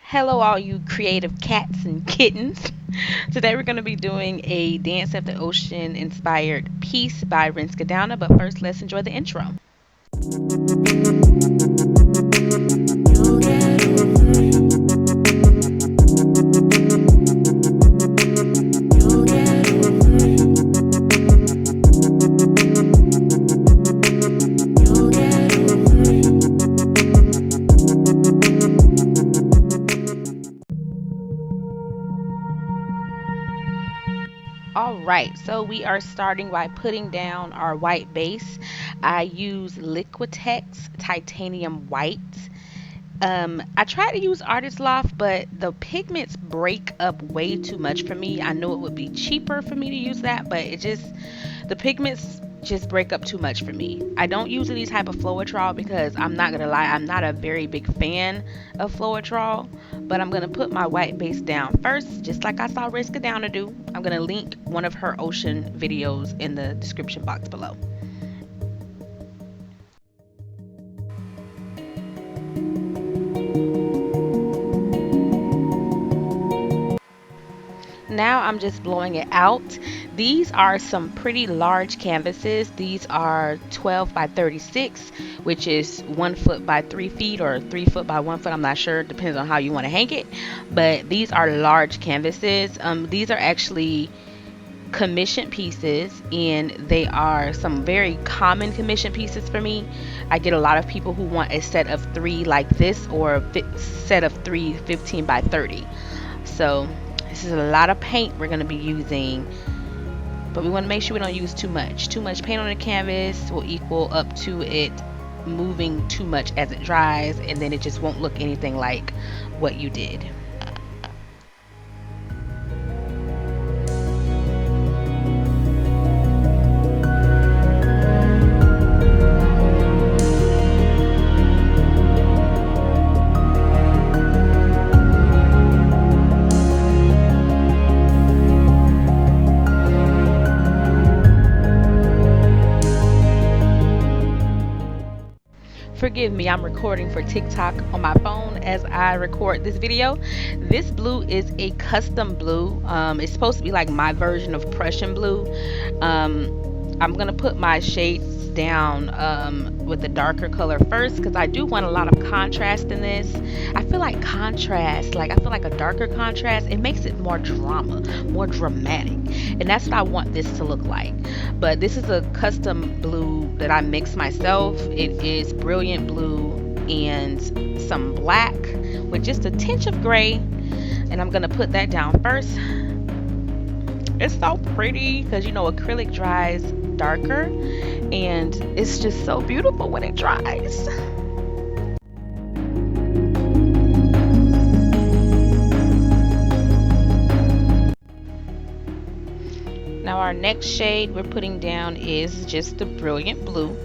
Hello, all you creative cats and kittens. Today we're going to be doing a Dance of the Ocean inspired piece by Rinkse Douna, but first let's enjoy the intro. Alright, so we are starting by putting down our white base. I use Liquitex Titanium White. I tried to use Artist Loft, but the pigments break up way too much for me. I know it would be cheaper for me to use that, but the pigments just break up too much for me. I don't use any type of Floetrol because I'm not gonna lie, I'm not a very big fan of Floetrol, but I'm gonna put my white base down first, just like I saw Rinkse Douna do. I'm gonna link one of her ocean videos in the description box below. Now I'm just blowing it out. These are some pretty large canvases. These are 12 by 36, which is 1 foot by 3 feet or 3 foot by 1 foot. I'm not sure. Depends on how you want to hang it. But these are large canvases. These are actually commission pieces, and they are some very common commission pieces for me. I get a lot of people who want a set of three like this, or a set of three 15 by 30. So this is a lot of paint we're going to be using, but we want to make sure we don't use too much. Too much paint on the canvas will equal up to it moving too much as it dries, and then it just won't look anything like what you did. Forgive me, I'm recording for TikTok on my phone as I record this video. This blue is a custom blue. It's supposed to be like my version of Prussian blue. I'm gonna put my shades down with the darker color first, because I do want a lot of contrast in this. I feel like a darker contrast, it makes it more drama, more dramatic, and that's what I want this to look like. But this is a custom blue that I mixed myself. It is brilliant blue and some black with just a tinge of gray, and I'm gonna put that down first. It's so pretty because acrylic dries darker, and it's just so beautiful when it dries. Now our next shade we're putting down is just the brilliant blue.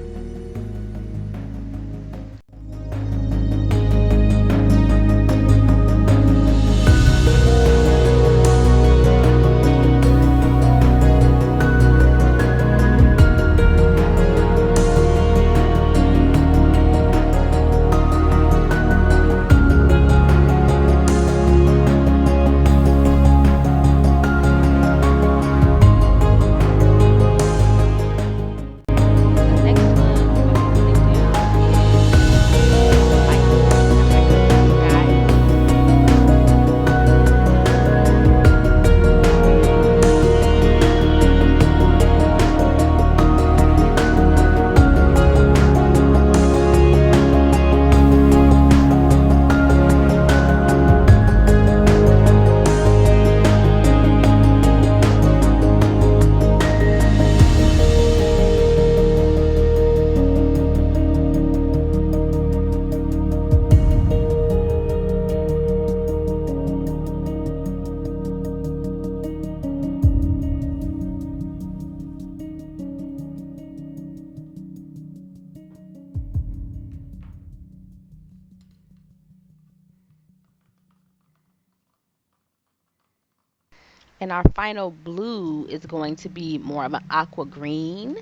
And our final blue is going to be more of an aqua green.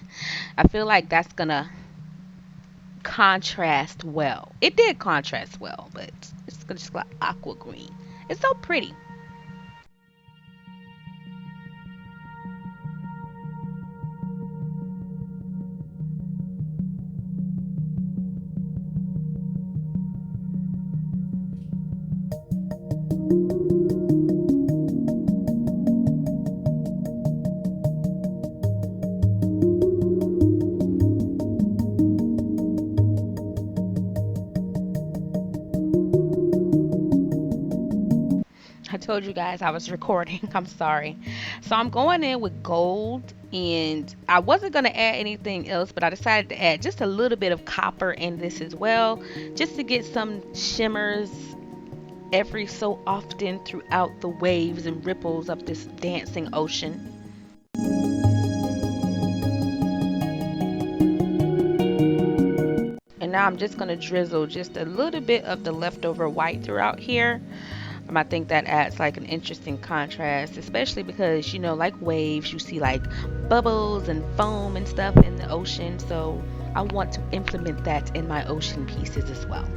I feel like that's gonna contrast well. It did contrast well, but it's gonna just go aqua green. It's so pretty. I told you guys I was recording. I'm sorry. So I'm going in with gold, and I wasn't going to add anything else, but I decided to add just a little bit of copper in this as well, just to get some shimmers every so often throughout the waves and ripples of this dancing ocean. And now I'm just going to drizzle just a little bit of the leftover white throughout here. I think that adds like an interesting contrast, especially because, like waves, you see like bubbles and foam and stuff in the ocean. So I want to implement that in my ocean pieces as well.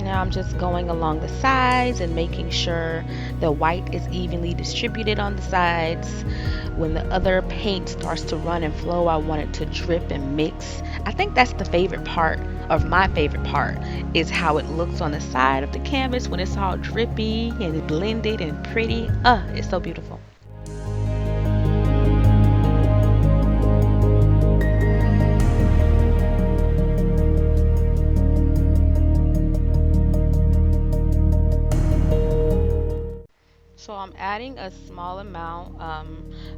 Now I'm just going along the sides and making sure the white is evenly distributed on the sides. When the other paint starts to run and flow, I want it to drip and mix. I think that's the favorite part, of my favorite part, is how it looks on the side of the canvas when it's all drippy and blended and pretty. It's so beautiful. So I'm adding a small amount.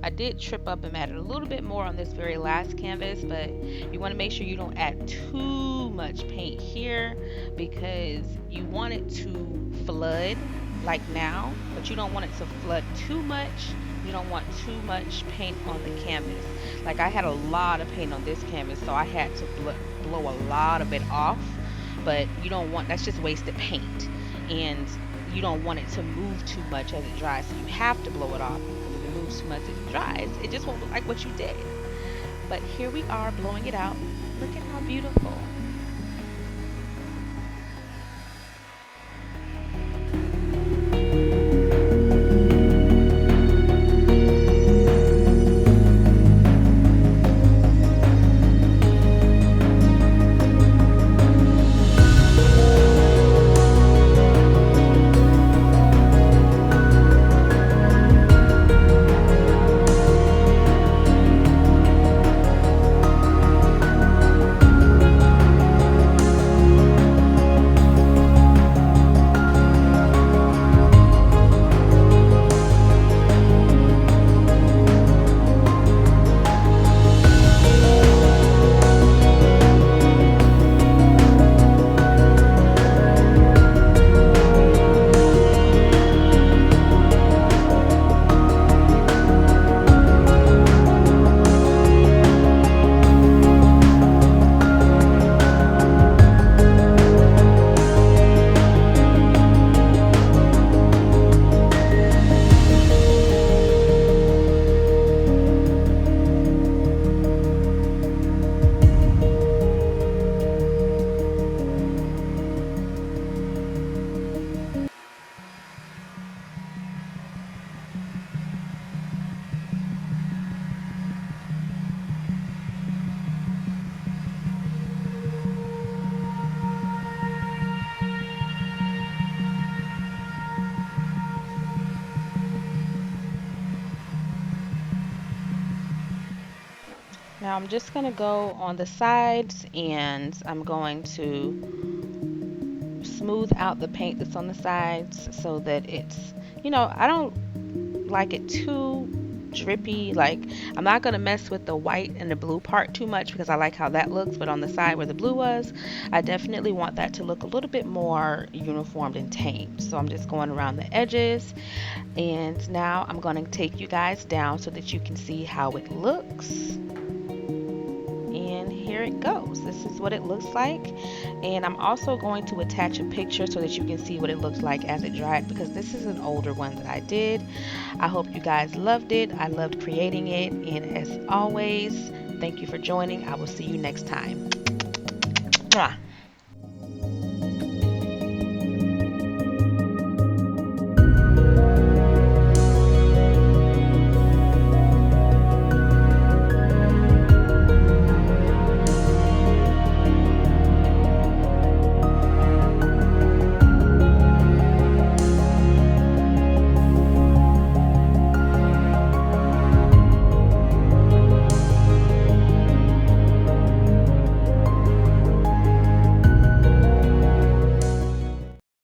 I did trip up and added a little bit more on this very last canvas, but you want to make sure you don't add too much paint here, because you want it to flood like now, but you don't want it to flood too much. You don't want too much paint on the canvas. Like I had a lot of paint on this canvas, so I had to blow a lot of it off, but you don't want, that's just wasted paint. And you don't want it to move too much as it dries, so you have to blow it off, because if it moves too much as it dries, it just won't look like what you did. But here we are blowing it out. Look at how beautiful. Now I'm just going to go on the sides, and I'm going to smooth out the paint that's on the sides so that it's, I don't like it too drippy. Like, I'm not going to mess with the white and the blue part too much, because I like how that looks, but on the side where the blue was, I definitely want that to look a little bit more uniformed and tamed. So I'm just going around the edges, and now I'm going to take you guys down so that you can see how it looks. And here it goes. This is what it looks like. And I'm also going to attach a picture so that you can see what it looks like as it dried, because this is an older one that I did. I hope you guys loved it. I loved creating it. And as always, thank you for joining. I will see you next time. Mwah.